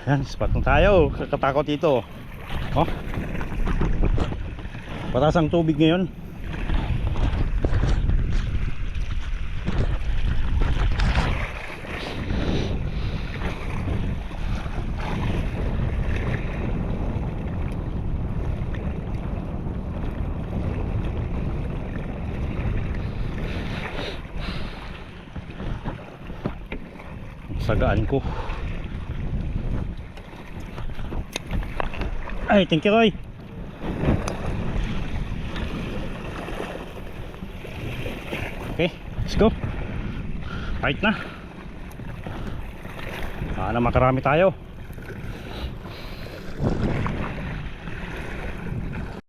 Ayan, spot na tayo. Kakatakot dito. Oh. Patas ang tubig ngayon. Sagaan ko. Ay, thank you, Roy. Okay, let's go. Fight na. Sana makarami tayo.